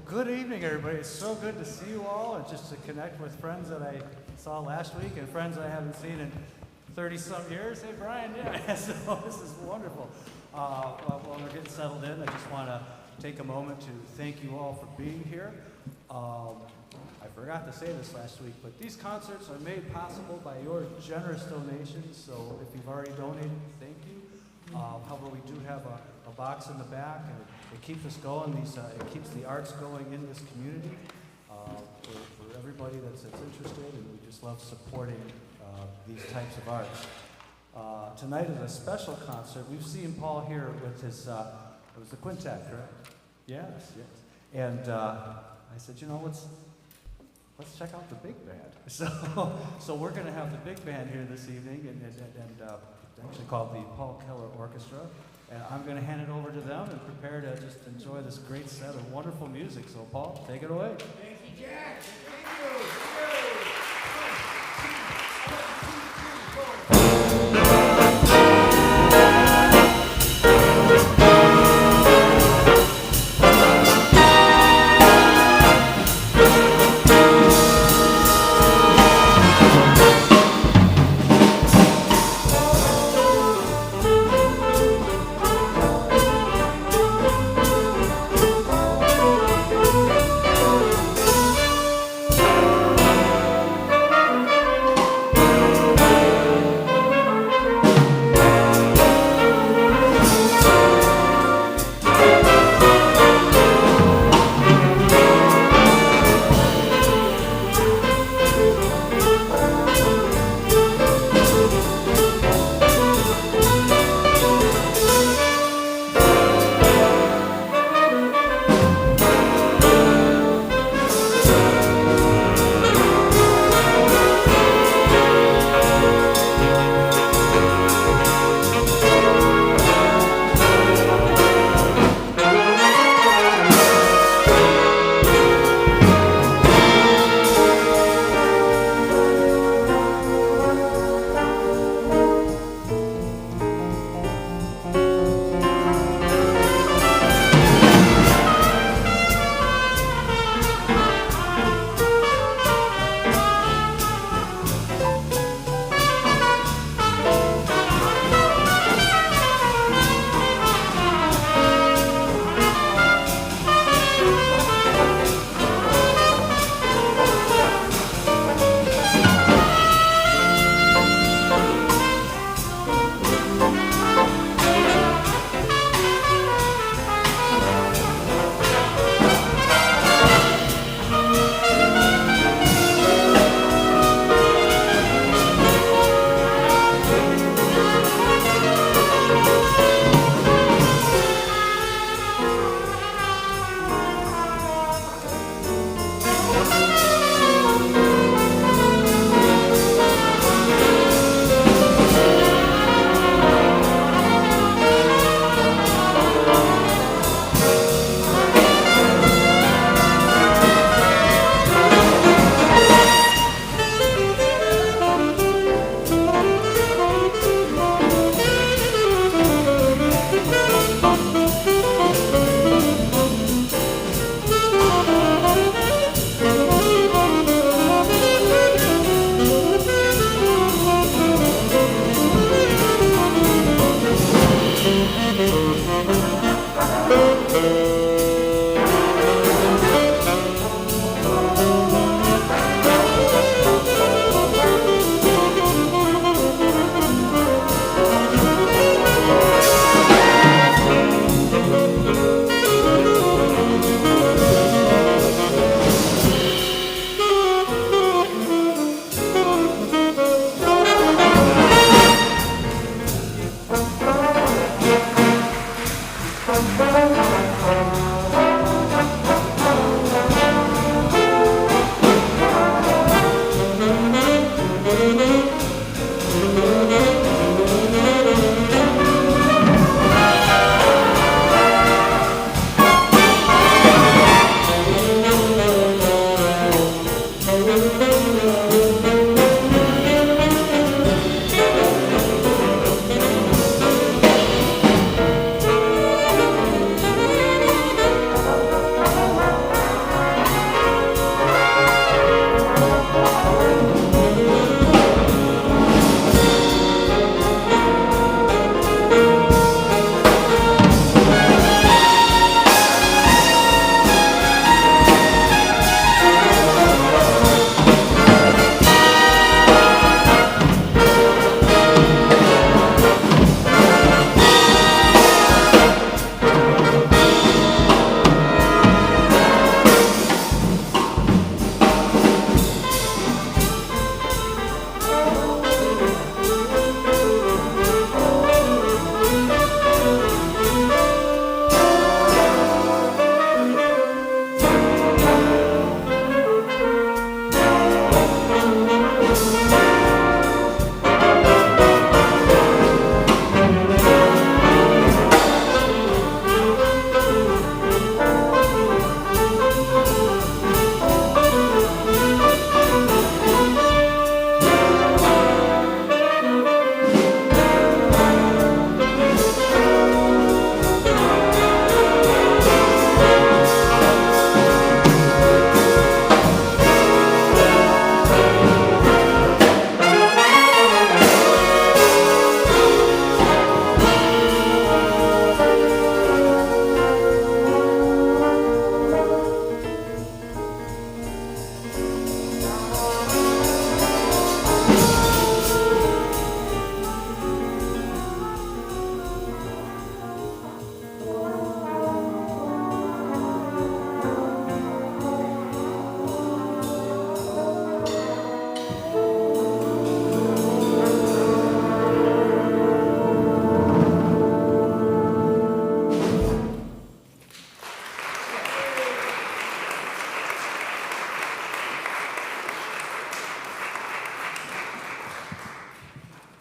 Good evening, everybody. It's so good to see you all and just to connect with friends that I saw last week and friends I haven't seen in 30-some years. Hey, Brian, yeah, so this is wonderful. While we're getting settled in, I just want to take a moment to thank you all for being here. I forgot to say this last week, but these concerts are made possible by your generous donations, so if you've already donated, thank you. However, we do have a box in the back, and it keeps us going. It keeps the arts going in this community for everybody that's interested, and we just love supporting these types of arts. Tonight is a special concert. We've seen Paul here with his, it was the quintet, correct? Yes. And I said, let's check out the big band. So we're going to have the big band here this evening, and actually called the Paul Keller Orchestra. And I'm going to hand it over to them and prepare to just enjoy this great set of wonderful music. So Paul, take it away. Thank you, Jack. Thank you.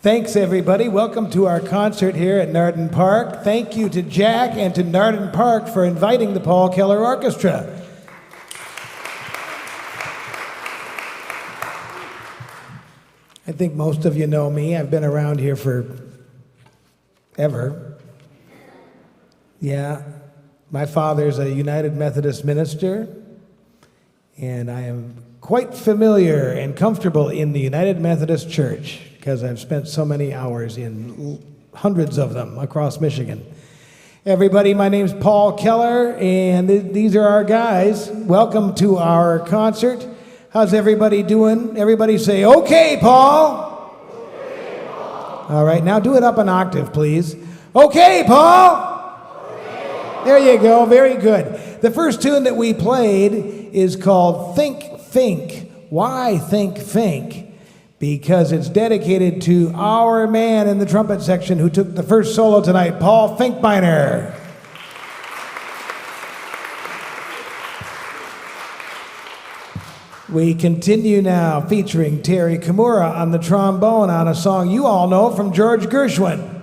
Thanks, everybody. Welcome to our concert here at Narden Park. Thank you to Jack and to Narden Park for inviting the Paul Keller Orchestra. I think most of you know me. I've been around here for ever. Yeah. My father's a United Methodist minister, and I am quite familiar and comfortable in the United Methodist Church because I've spent so many hours in hundreds of them across Michigan. Everybody, my name's Paul Keller, and these are our guys. Welcome to our concert. How's everybody doing? Everybody say, "Okay, Paul." Okay, Paul. All right, now do it up an octave, please. "Okay, Paul." There you go, very good. The first tune that we played is called Think, Think. Why Think, Think? Because it's dedicated to our man in the trumpet section who took the first solo tonight, Paul Finkbeiner. We continue now featuring Terry Kimura on the trombone on a song you all know from George Gershwin.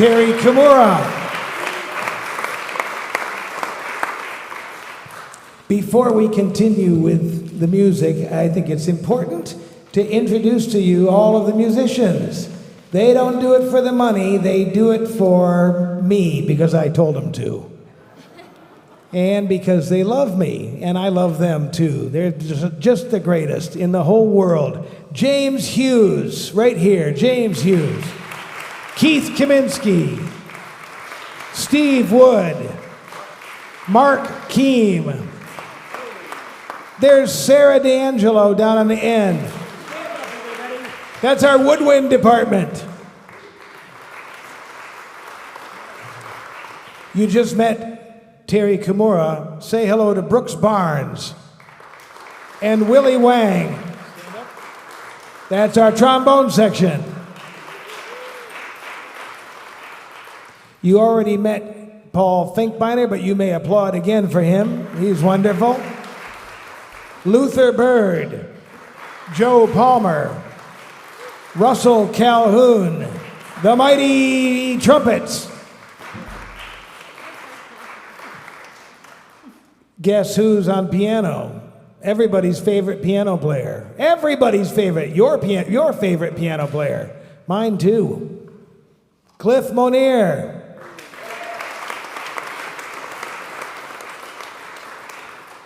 Terry Kimura. Before we continue with the music, I think it's important to introduce to you all of the musicians. They don't do it for the money, they do it for me because I told them to. And because they love me, and I love them too. They're just the greatest in the whole world. James Hughes, right here, James Hughes. Keith Kaminsky. Steve Wood. Mark Keem. There's Sarah D'Angelo down on the end. That's our woodwind department. You just met Terry Kimura. Say hello to Brooks Barnes and Willie Wang. That's our trombone section. You already met Paul Finkbeiner, but you may applaud again for him. He's wonderful. Luther Bird, Joe Palmer, Russell Calhoun, the Mighty Trumpets. Guess who's on piano? Everybody's favorite piano player. Everybody's favorite. Your favorite piano player. Mine too. Cliff Monier.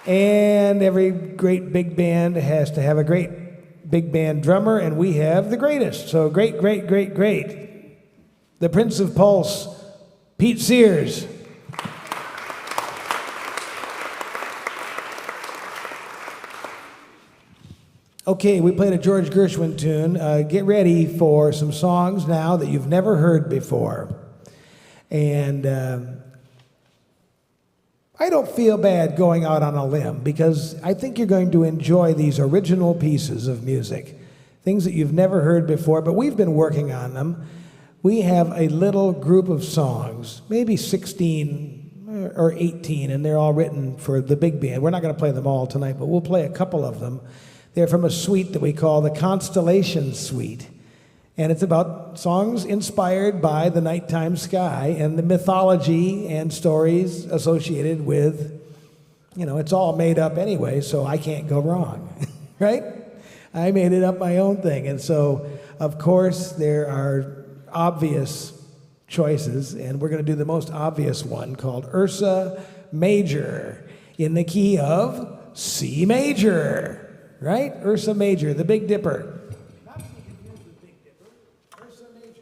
And every great big band has to have a great big band drummer, and we have the greatest. So great. The Prince of Pulse, Pete Sears. Okay, we played a George Gershwin tune. Get ready for some songs now that you've never heard before. And I don't feel bad going out on a limb because I think you're going to enjoy these original pieces of music, things that you've never heard before, but we've been working on them. We have a little group of songs, maybe 16 or 18, and they're all written for the big band. We're not going to play them all tonight, but we'll play a couple of them. They're from a suite that we call the Constellation Suite. And it's about songs inspired by the nighttime sky and the mythology and stories associated with, it's all made up anyway, so I can't go wrong, right? I made it up my own thing. And so, of course, there are obvious choices, and we're going to do the most obvious one called Ursa Major in the key of C major. Right? Ursa Major, the Big Dipper. Not to be confused with Big Dipper. Ursa Major.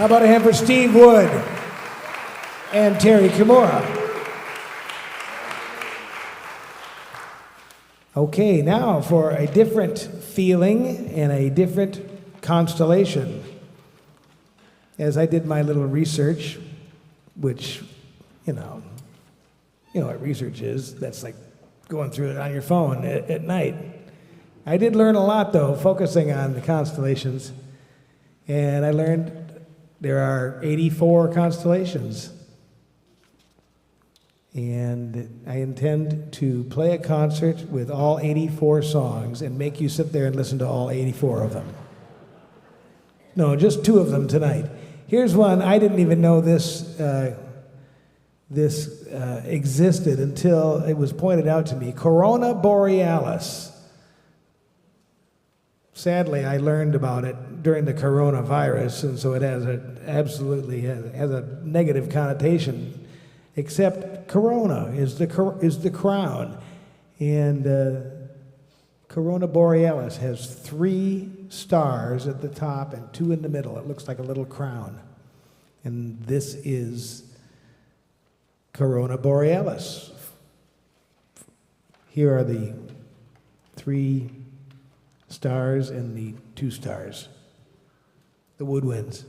How about a hand for Steve Wood and Terry Kimura? Okay, now for a different feeling and a different constellation. As I did my little research, which, you know what research is. That's like going through it on your phone at night. I did learn a lot, though, focusing on the constellations. And I learned there are 84 constellations. And I intend to play a concert with all 84 songs and make you sit there and listen to all 84 of them. No, just 2 of them tonight. Here's one. I didn't even know this existed until it was pointed out to me. Corona Borealis. Sadly, I learned about it during the coronavirus, and so it has a negative connotation. Except Corona is the crown, and Corona Borealis has 3 stars at the top and 2 in the middle. It looks like a little crown, and this is Corona Borealis. Here are the 3 stars and the 2 stars. The woodwinds.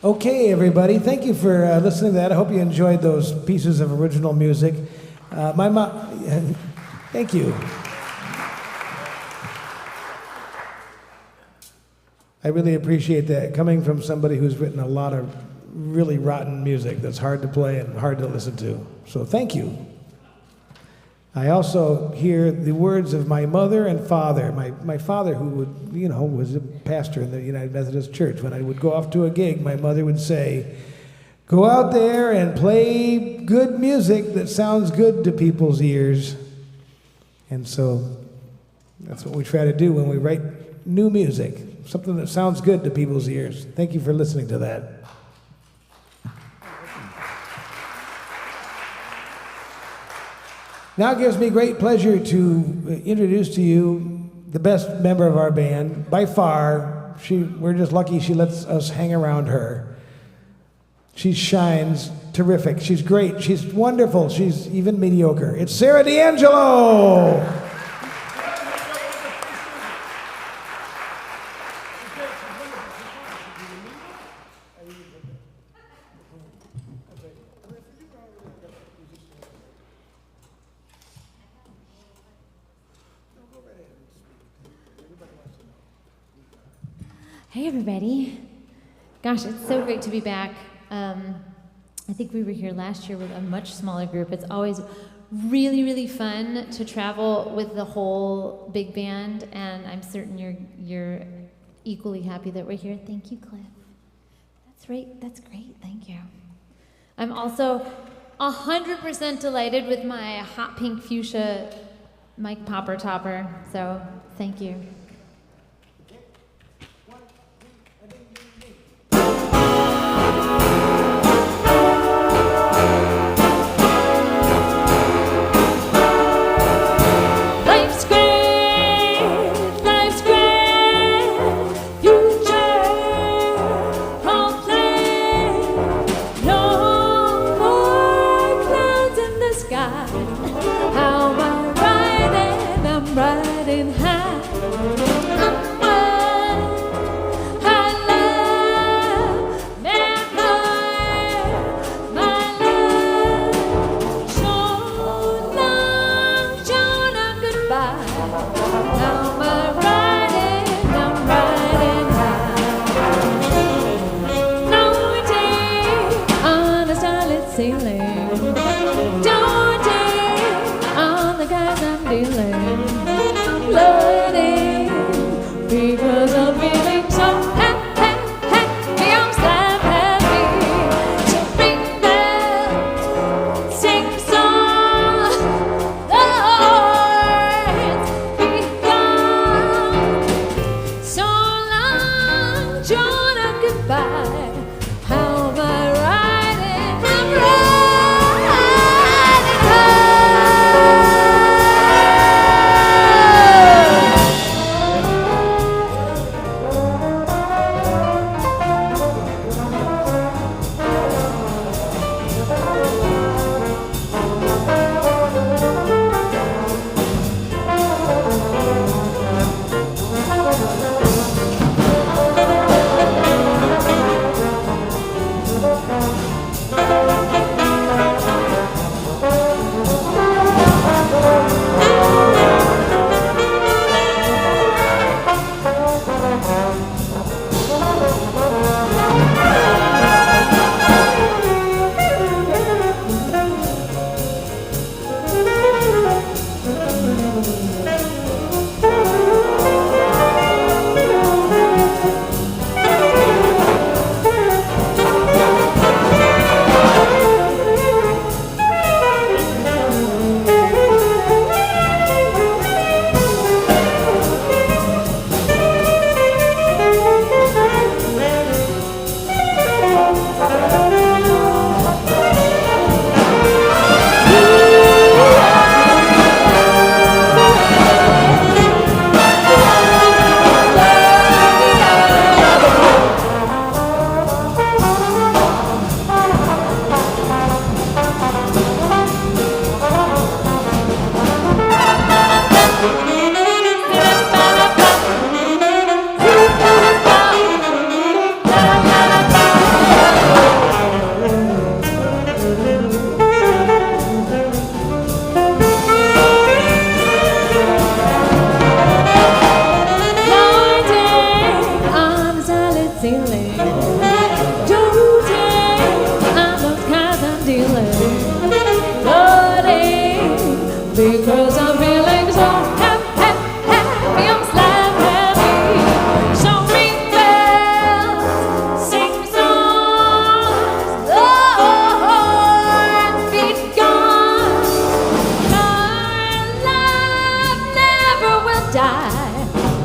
Okay, everybody, thank you for listening to that. I hope you enjoyed those pieces of original music. My mom, thank you. I really appreciate that, coming from somebody who's written a lot of really rotten music that's hard to play and hard to listen to. So thank you. I also hear the words of my mother and father. My father, who was a pastor in the United Methodist Church. When I would go off to a gig, my mother would say, "Go out there and play good music that sounds good to people's ears." And so that's what we try to do when we write new music, something that sounds good to people's ears. Thank you for listening to that. Now it gives me great pleasure to introduce to you the best member of our band. By far, we're just lucky she lets us hang around her. She shines terrific. She's great. She's wonderful. She's even mediocre. It's Sarah D'Angelo. Hey, everybody. Gosh, it's so great to be back. I think we were here last year with a much smaller group. It's always really, really fun to travel with the whole big band, and I'm certain you're equally happy that we're here. Thank you, Cliff. That's right. That's great. Thank you. I'm also 100% delighted with my hot pink fuchsia mic popper topper, so thank you.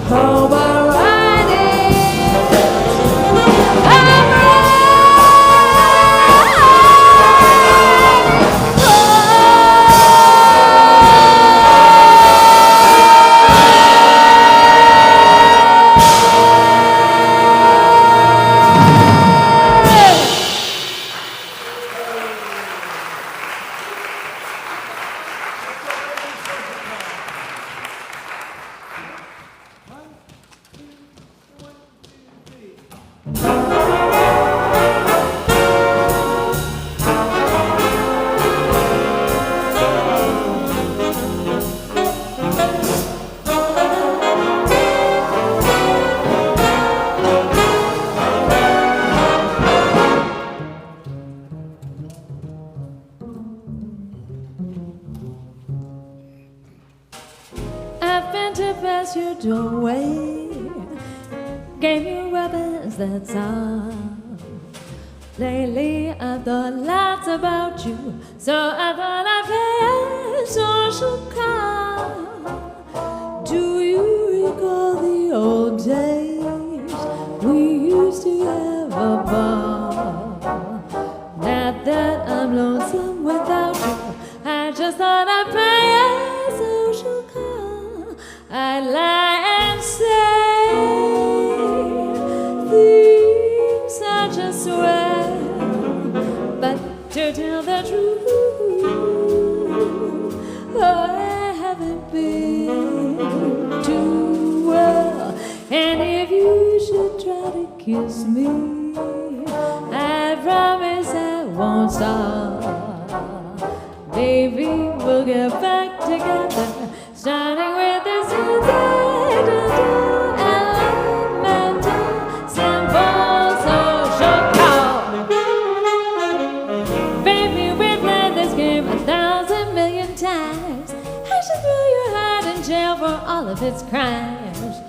Oh, we're riding. I've been to pass your doorway, gave you rubbish, that's all. Lately I've thought lots about you, so I thought I'd pay a social call. Do you recall the old days we used to have a ball? Now that I'm lonesome without you, I just thought I'd pay a social call. I'd lie and say things I just swear, but to tell the truth, I haven't been too well. And if you should try to kiss me, I promise I won't stop. Baby, we'll get back together, starting with this elemental, simple social call. Baby, we've played this game 1,000 million times. I should throw your heart in jail for all of its crimes.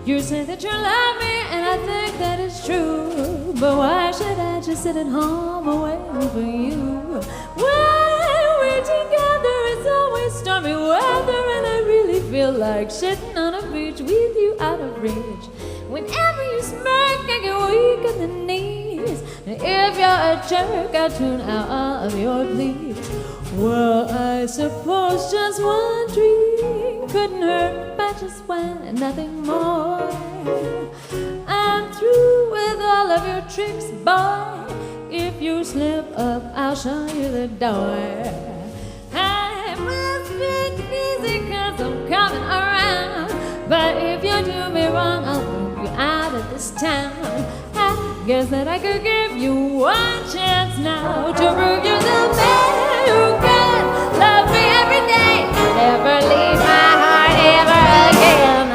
You say that you love me, and I think that it's true. But why should I just sit at home waiting for you? When we're together, it's always stormy weather, and I really feel like sitting on a beach with you out of reach. Whenever you smirk, I get weak in the knees. And if you're a jerk, I tune out all of your pleas. Well, I suppose just one drink couldn't hurt, but just one, nothing more. I'm through with all of your tricks, boy. If you slip up, I'll show you the door. I must be easy 'cause I'm coming around, but if you do me wrong, I'll move you out of this town. I guess that I could give you one chance now to prove you're the man who can love me every day, never leave my heart ever again.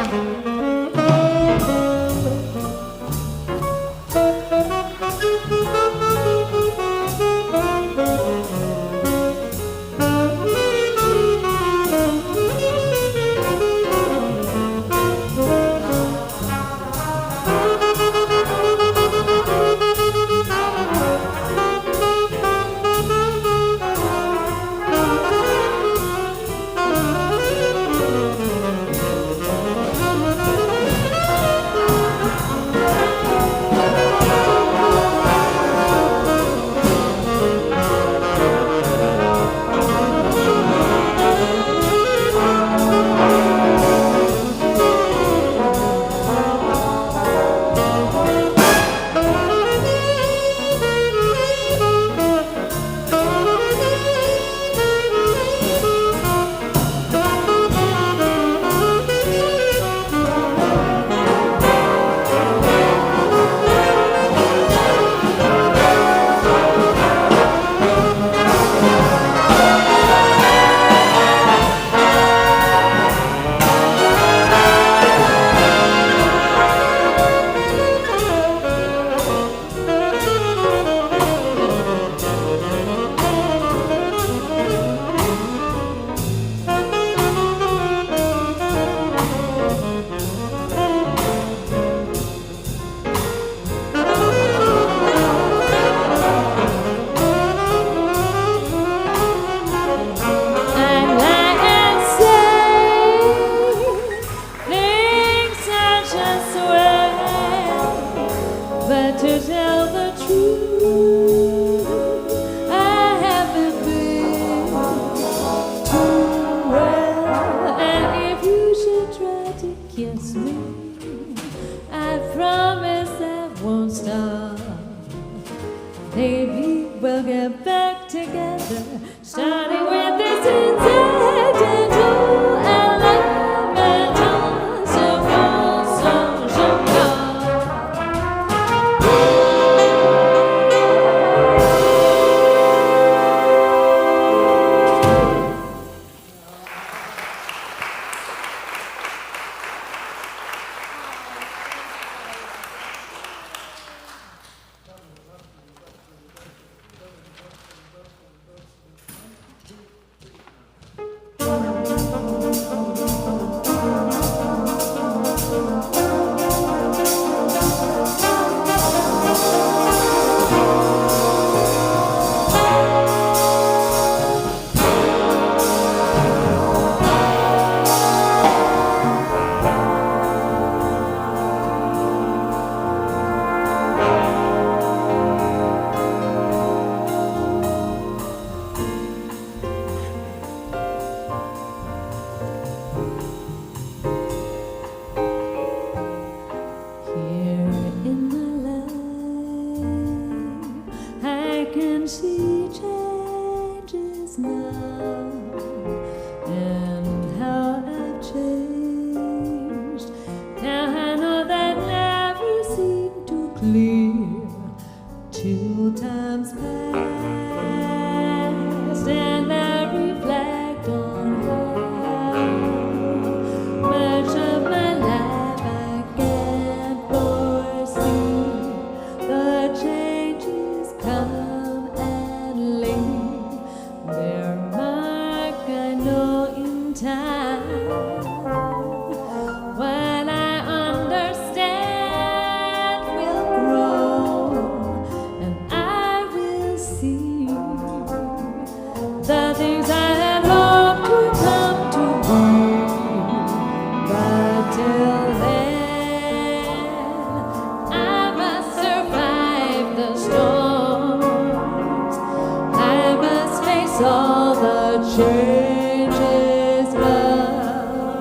Shining with this insight into elemental, simple sunshine. Here in my life, I can see changes now, and how I've changed. Now I know that never seemed too clear till times past, and I reflect on how much of my life I can't foresee. The changes come and leave their mark, I know, in time. What I understand will grow, and I will see the things I had hoped would come to be. But till then, I must survive the storms. I must face all the changes of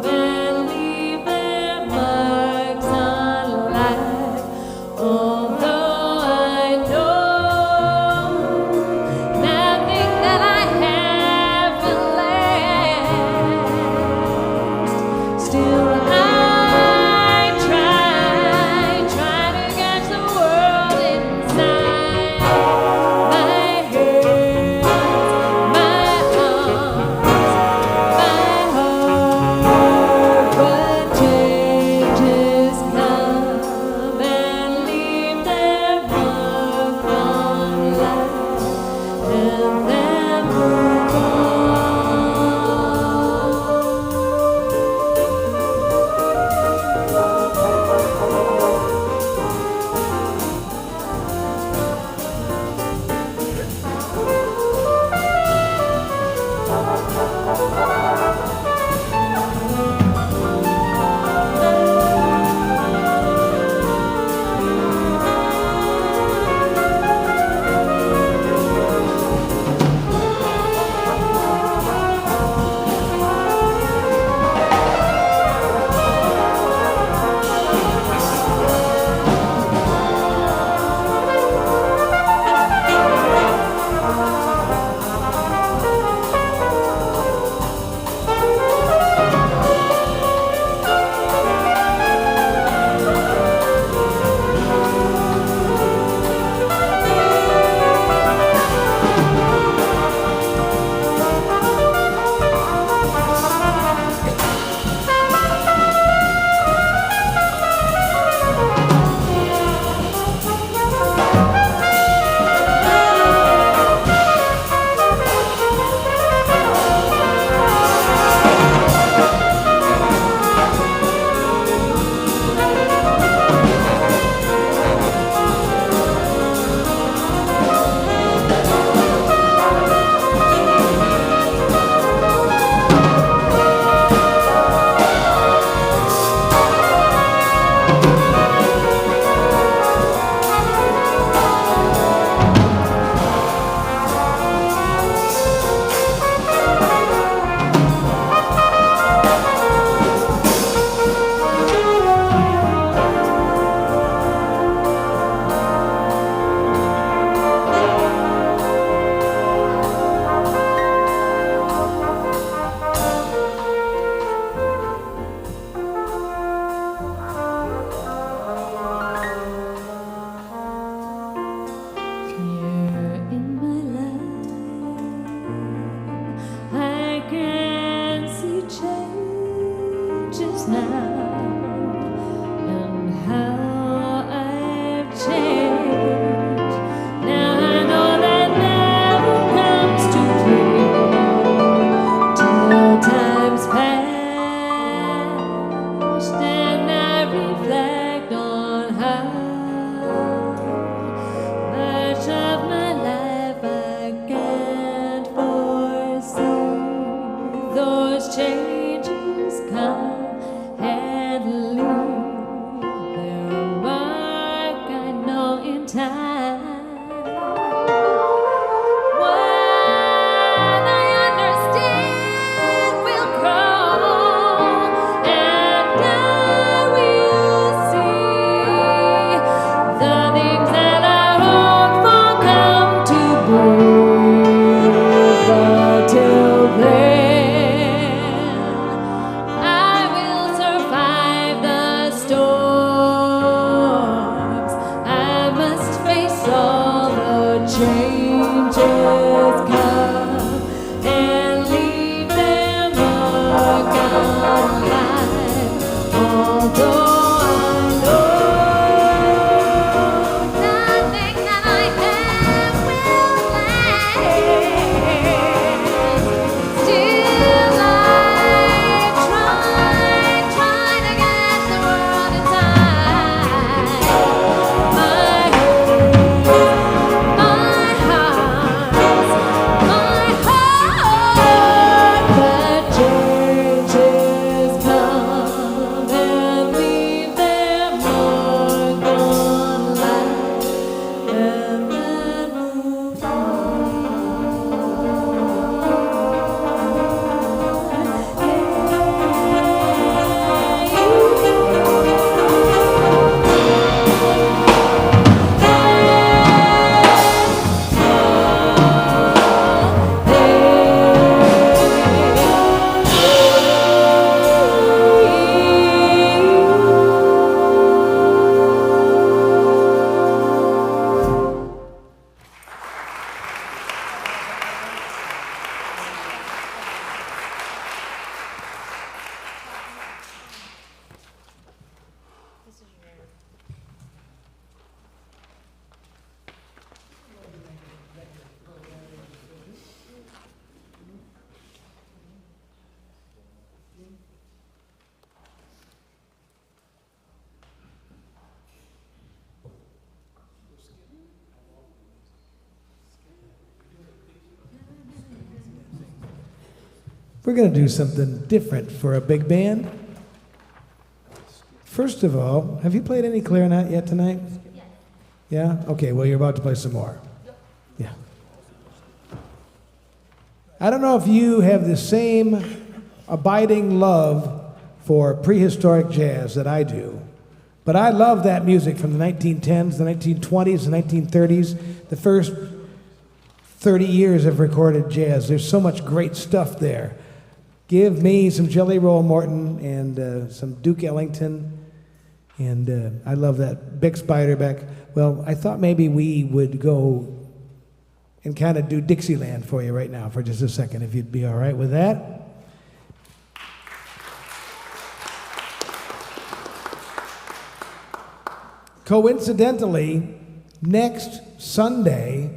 We're going to do something different for a big band. First of all, have you played any clarinet yet tonight? Yeah? Okay, well, you're about to play some more. Yeah. I don't know if you have the same abiding love for prehistoric jazz that I do, but I love that music from the 1910s, the 1920s, the 1930s, the first 30 years of recorded jazz. There's so much great stuff there. Give me some Jelly Roll Morton and some Duke Ellington, and I love that Bix Beiderbecke. Well, I thought maybe we would go and kind of do Dixieland for you right now for just a second, if you'd be all right with that. Coincidentally, next Sunday,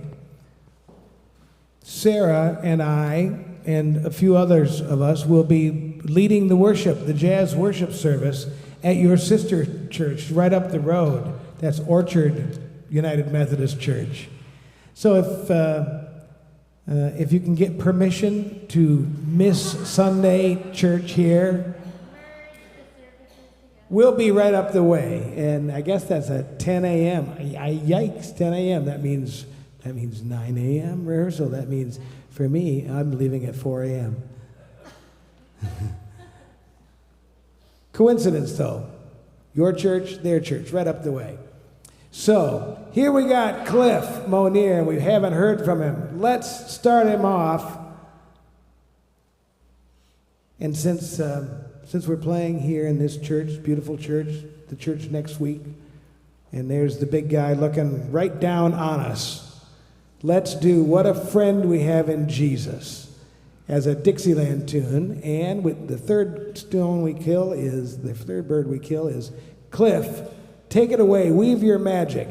Sarah and I and a few others of us will be leading the worship, the jazz worship service, at your sister church right up the road. That's Orchard United Methodist Church. So if you can get permission to miss Sunday church here, we'll be right up the way. And I guess that's at 10 a.m. Yikes, 10 a.m. That means 9 a.m. rehearsal. That means, for me, I'm leaving at 4 a.m. Coincidence, though. Your church, their church, right up the way. So, here we got Cliff Monier, and we haven't heard from him. Let's start him off. And since we're playing here in this church, beautiful church, the church next week, and there's the big guy looking right down on us, let's do What a Friend We Have in Jesus as a Dixieland tune. And with the third bird we kill is Cliff. Take it away, weave your magic.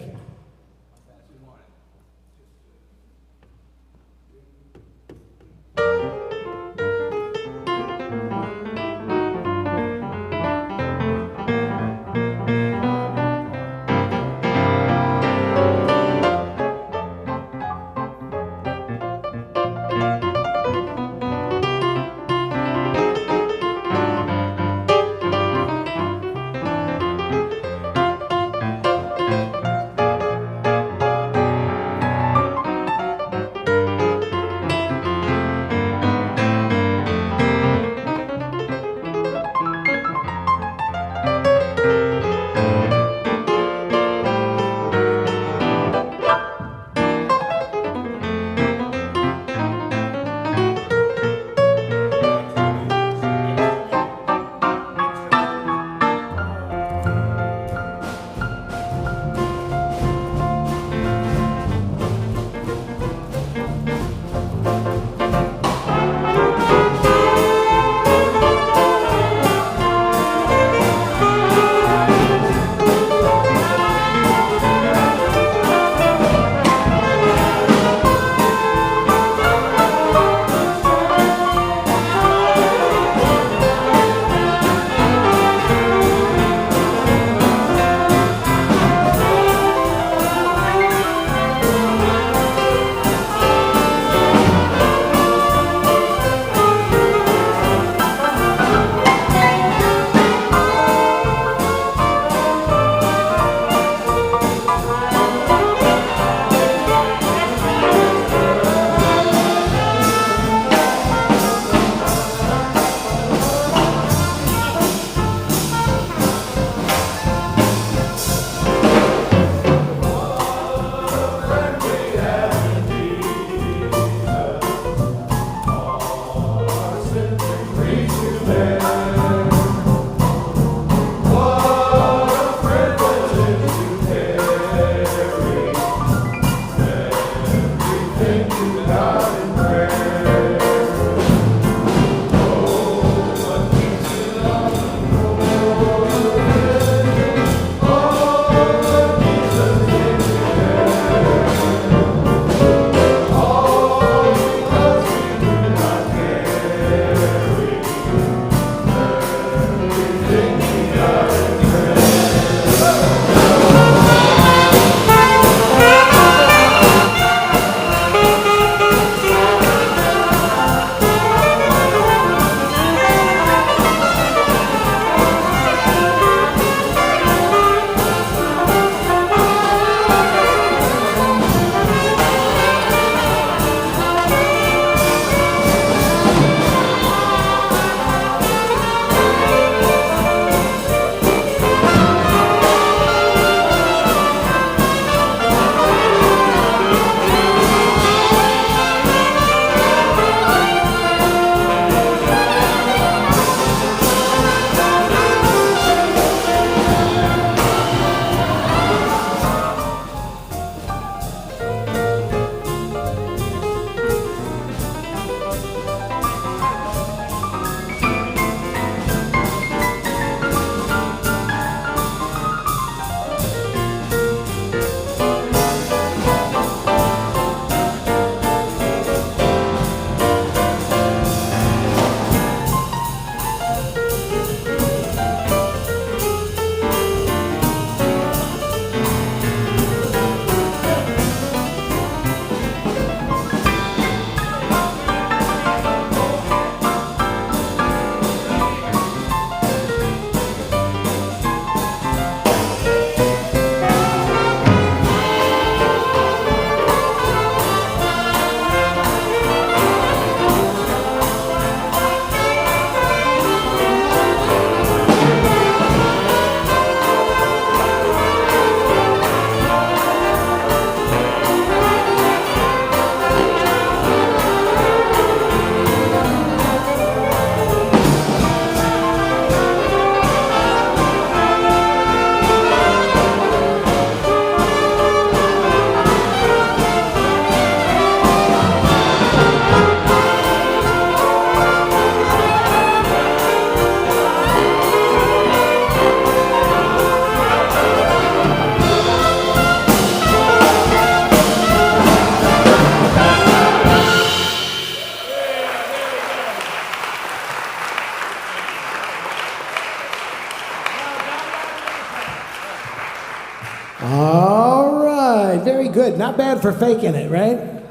All right, very good. Not bad for faking it, right?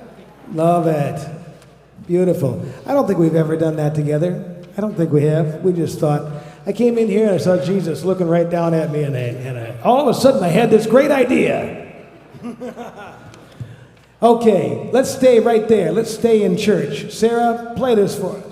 Love it. Beautiful. I don't think we've ever done that together. I don't think we have. We just thought, I came in here and I saw Jesus looking right down at me, and all of a sudden I had this great idea. Okay, let's stay right there. Let's stay in church. Sarah, play this for us.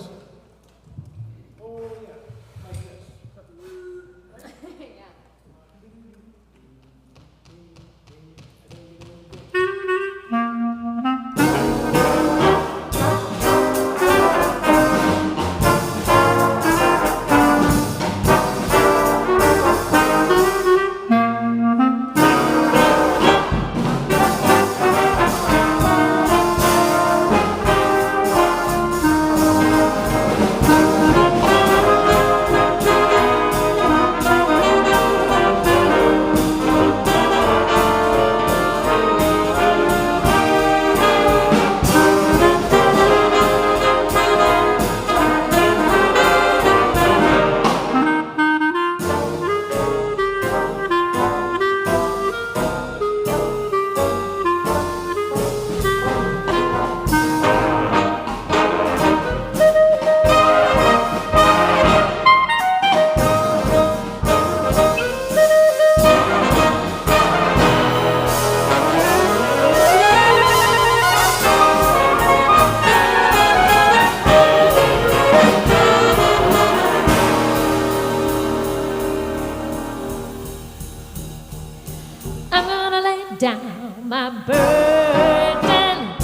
down my burden,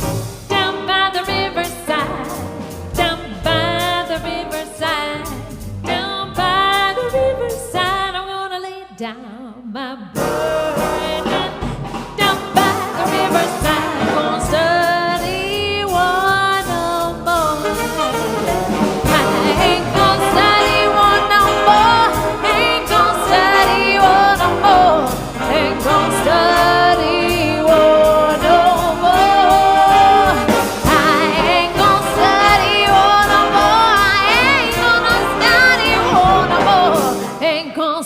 down by the riverside, down by the riverside, down by the riverside. I'm gonna lay down my burden, down by the riverside. I'm gonna study one no more. I ain't gonna study one no more. Ain't gonna study one no more. Ain't gonna study.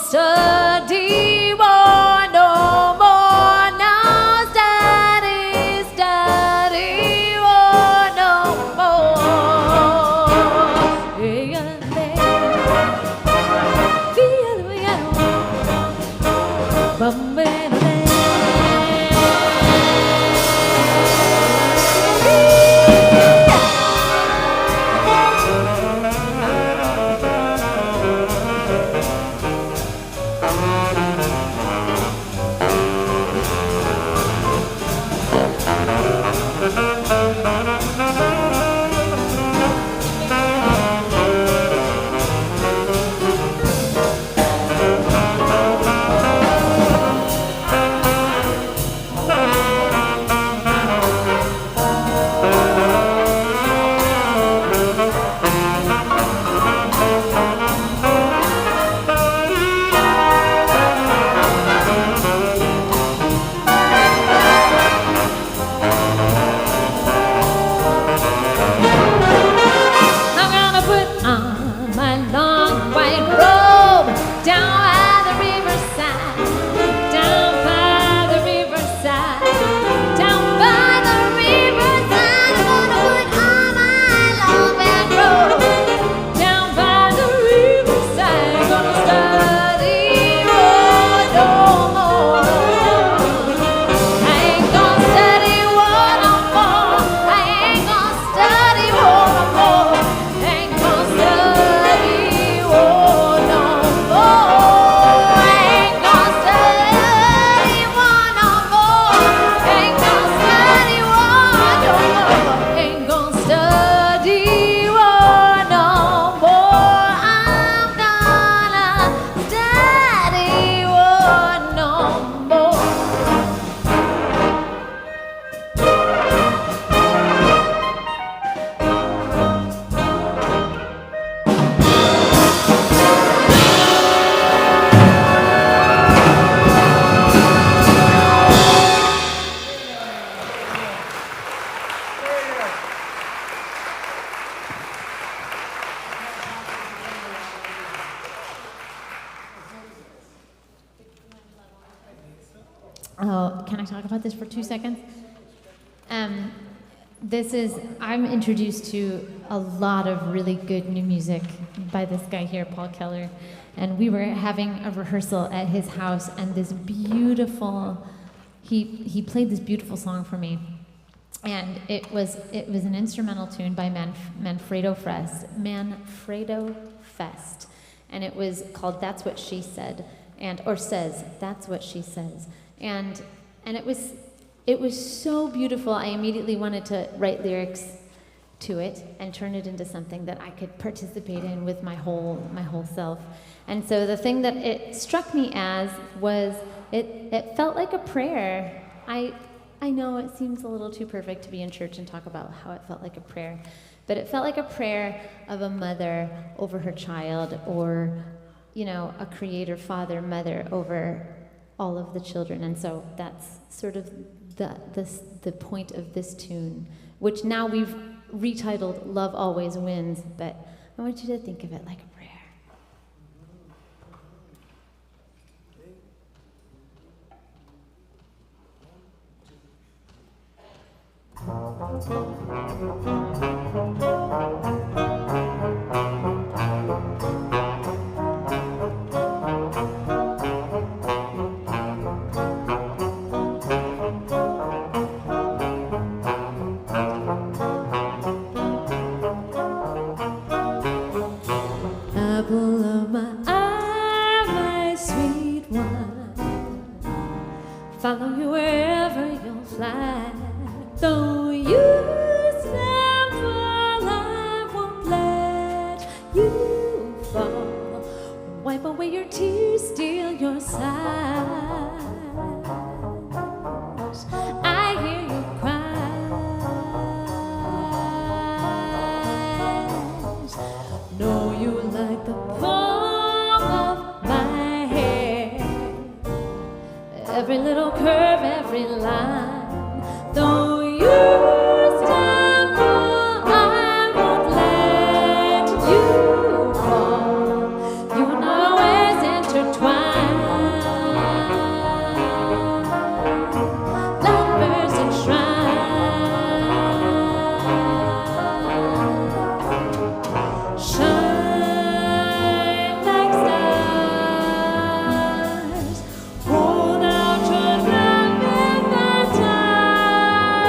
Study war no more, no study, study war no more. Oh, can I talk about this for 2 seconds? I'm introduced to a lot of really good new music by this guy here, Paul Keller. And we were having a rehearsal at his house, and this beautiful, he played this beautiful song for me. And it was an instrumental tune by Manfredo Fest. And it was called That's What She Said, That's What She Says. And it was so beautiful. I immediately wanted to write lyrics to it and turn it into something that I could participate in with my whole self. And so the thing that it struck me as was it felt like a prayer. I know it seems a little too perfect to be in church and talk about how it felt like a prayer, but it felt like a prayer of a mother over her child, or a creator father, mother over all of the children. And so that's sort of the point of this tune, which now we've retitled Love Always Wins, but I want you to think of it like a prayer. Apple of my eye, my sweet one, follow you wherever you'll fly. Though you stumble, I won't let you fall. Wipe away your tears, steal your sighs. I hear you cry. Know you like the palm of my hand. Every little curve, every line. Though you stumble, I won't let you fall. You and I always intertwine. Lovers enshrine. Shine like stars. Hold out your love in the dark.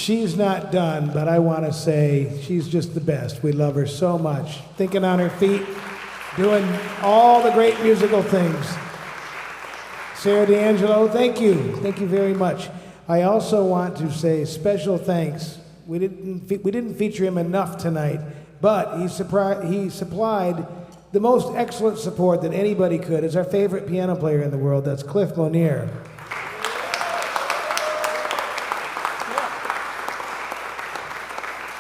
She's not done, but I want to say she's just the best. We love her so much. Thinking on her feet, doing all the great musical things. Sarah D'Angelo, thank you. Thank you very much. I also want to say special thanks. We didn't feature him enough tonight, but he supplied the most excellent support that anybody could. Is our favorite piano player in the world. That's Cliff Monier.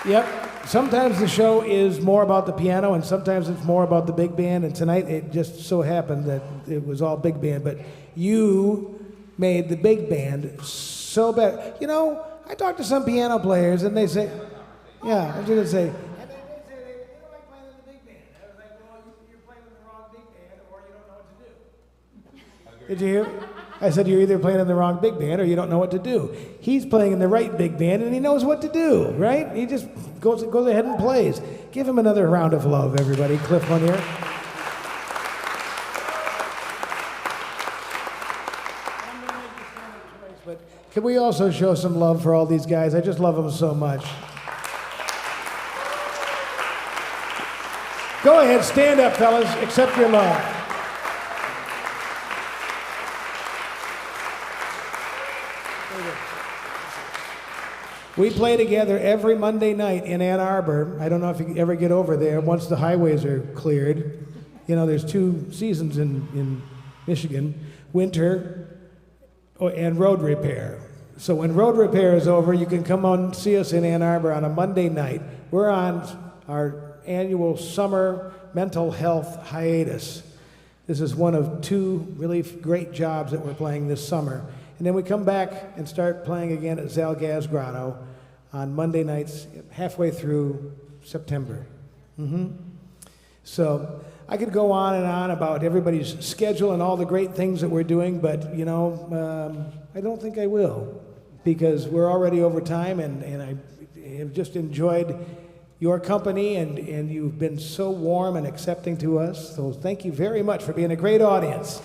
Yep. Sometimes the show is more about the piano, and sometimes it's more about the big band. And tonight it just so happened that it was all big band. But you made the big band so bad. You know, I talked to some piano players, and they say, yeah, I was going to say, and they say they don't like playing in the big band. I was like, well, you're playing in the wrong big band, or you don't know what to do. Did you hear? I said, you're either playing in the wrong big band or you don't know what to do. He's playing in the right big band and he knows what to do, right? He just goes ahead and plays. Give him another round of love, everybody. Cliff Monier. But can we also show some love for all these guys? I just love them so much. Go ahead, stand up, fellas. Accept your love. We play together every Monday night in Ann Arbor. I don't know if you ever get over there once the highways are cleared. You know, there's 2 seasons in Michigan, winter and road repair. So when road repair is over, you can come on and see us in Ann Arbor on a Monday night. We're on our annual summer mental health hiatus. This is one of 2 really great jobs that we're playing this summer. And then we come back and start playing again at Zalgaz Grotto on Monday nights halfway through September. So I could go on and on about everybody's schedule and all the great things that we're doing, but, you know, I don't think I will, because we're already over time, and I have just enjoyed your company, and you've been so warm and accepting to us. So thank you very much for being a great audience.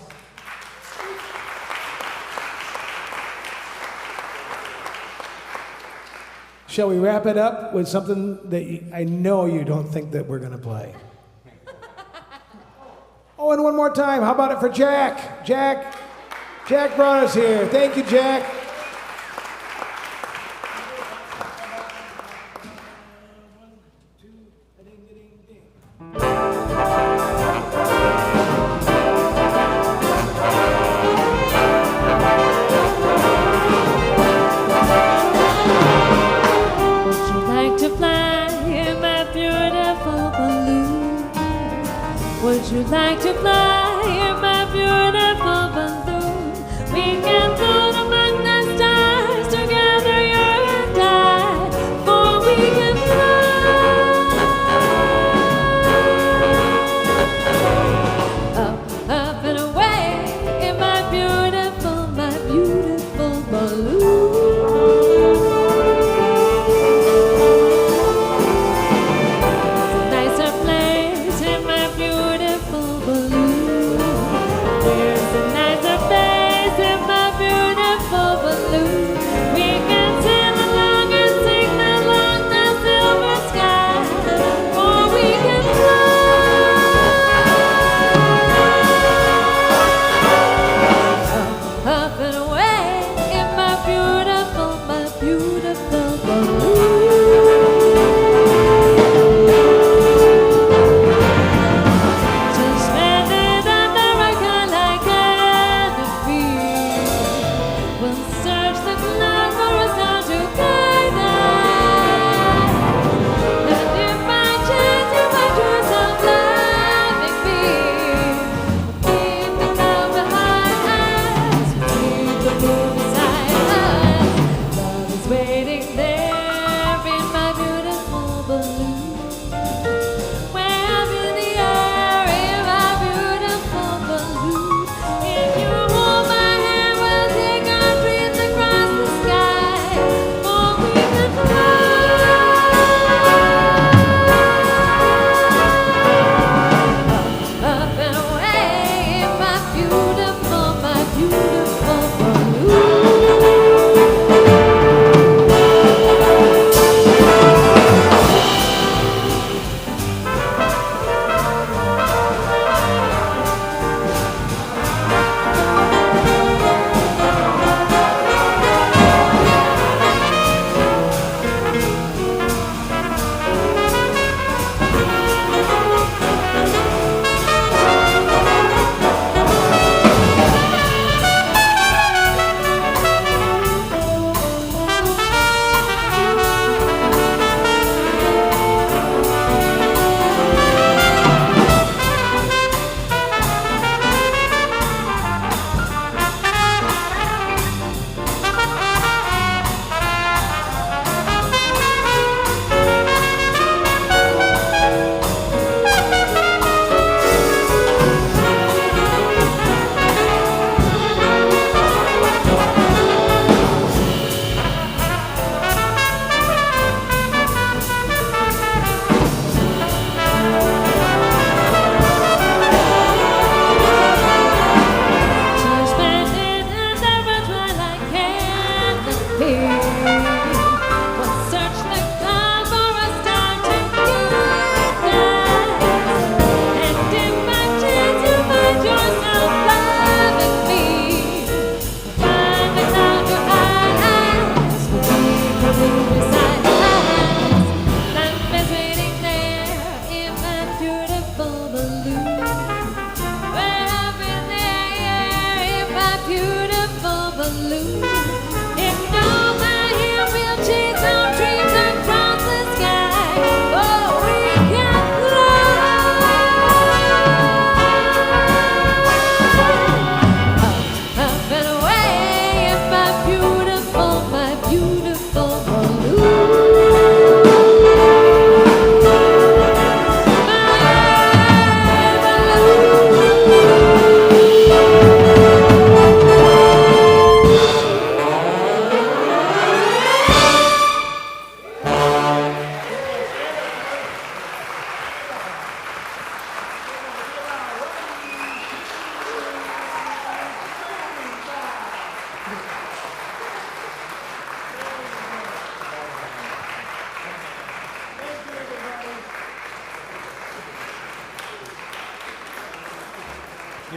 Shall we wrap it up with something that I know you don't think that we're going to play? Oh, and one more time. How about it for Jack? Jack brought us here. Thank you, Jack. Would you like to fly in my beautiful balloon? We can float among the stars together, you and I, for we can fly up and away in my beautiful balloon. It's a nicer place in my beautiful balloon.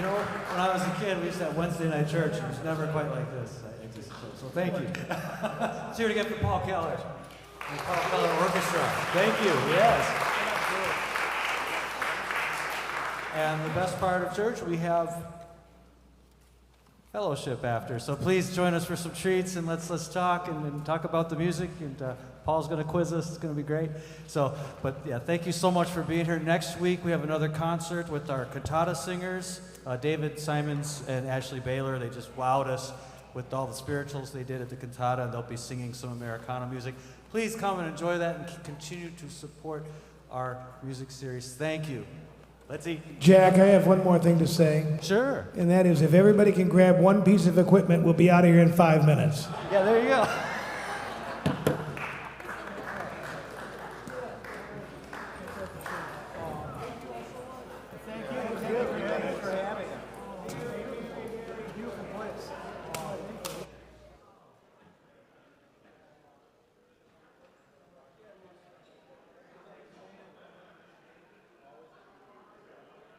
You know, when I was a kid, we used to have Wednesday night church. It was never quite like this. So thank you. Let's hear it again for Paul Keller and Paul Keller Orchestra. Thank you. Yes. And the best part of church, we have fellowship after. So please join us for some treats and let's talk and talk about the music. And Paul's going to quiz us. It's going to be great. So, but yeah, thank you so much for being here. Next week we have another concert with our cantata singers, David Simons and Ashley Baylor. They just wowed us with all the spirituals they did at the cantata, and they'll be singing some Americana music. Please come and enjoy that and continue to support our music series. Thank you. Let's eat. Jack, I have one more thing to say. Sure. And that is, if everybody can grab one piece of equipment, we'll be out of here in 5 minutes. Yeah, there you go.